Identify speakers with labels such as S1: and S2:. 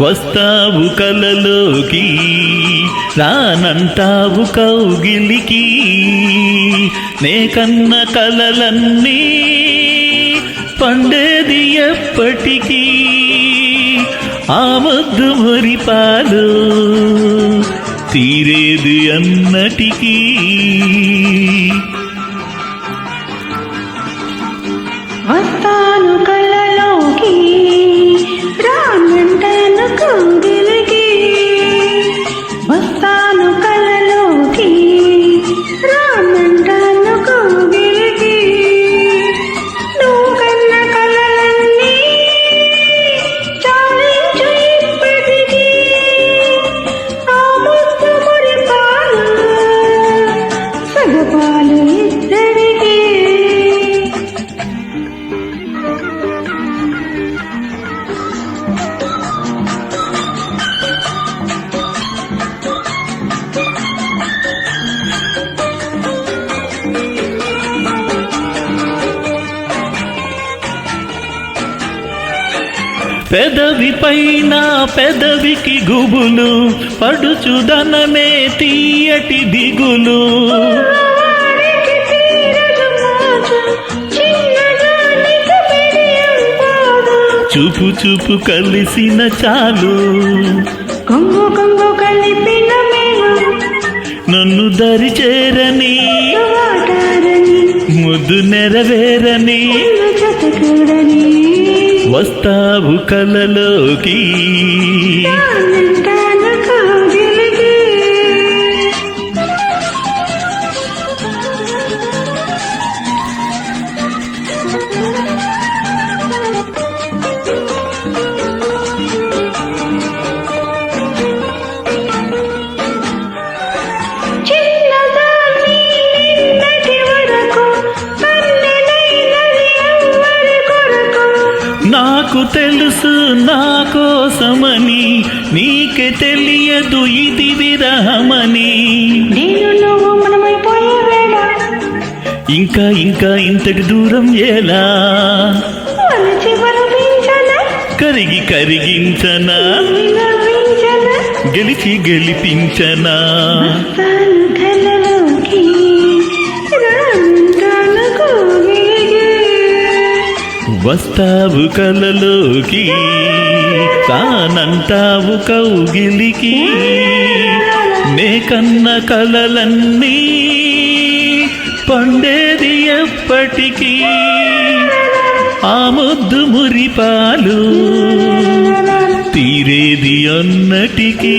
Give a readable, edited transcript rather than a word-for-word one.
S1: వస్తావు కలలోకి రానంటావు కౌగిలికి నే కన్న కలలన్నీ పండేది ఎప్పటికీ ఆ ముద్దు మురిపాలు తీరేది అన్నటికీ
S2: వస్తాను కళ్ళలోకి రానంటాను కౌగిలికి వస్తాను కళ్ళలోకి రానంటాను కౌగిలికి నువ్వు కన్న కలలన్నీ చాలించు ఇప్పటికీ ఆ ముద్దు మురిపాలు సగపాలు ఇద్దరికీ
S1: పెదవి పైన పెదవికి గుబులు పడుచుదనమే తీయటి దిగులు చూపు చూపు కలిసిన చాలు
S2: కొంగు కొంగు కలిపిన మేలు
S1: నన్ను దరి చేరని ముద్దు నెరవేరని
S2: జతకూడని
S1: వస్తావు కలలోకి
S2: రానంటాను కౌగిలికి చిన్నదాన్ని నిన్నటి వరకు కన్నెలైనది ఎవ్వరి కొరకు
S1: నాకు తెలుసు నా కోసమని నీకే తెలియదు ఇది విరహమని
S2: నేను నువ్వు మనమైపోయే వేళ
S1: ఇంకా ఇంకా ఇంతటి దూరం ఎలా
S2: వలచి వలపించనా
S1: కరిగి కరిగించనా
S2: నవ్వించనా
S1: గెలిచి గెలిపించనా
S2: వస్తాను కలలోకి రానంటాను కౌగిలికి
S1: వస్తావు కలలోకి తానంటావు కౌగిలికి నే కన్న కలలన్నీ పండేది ఎప్పటికీ ఆ ముద్దు మురిపాలు తీరేది అన్నటికీ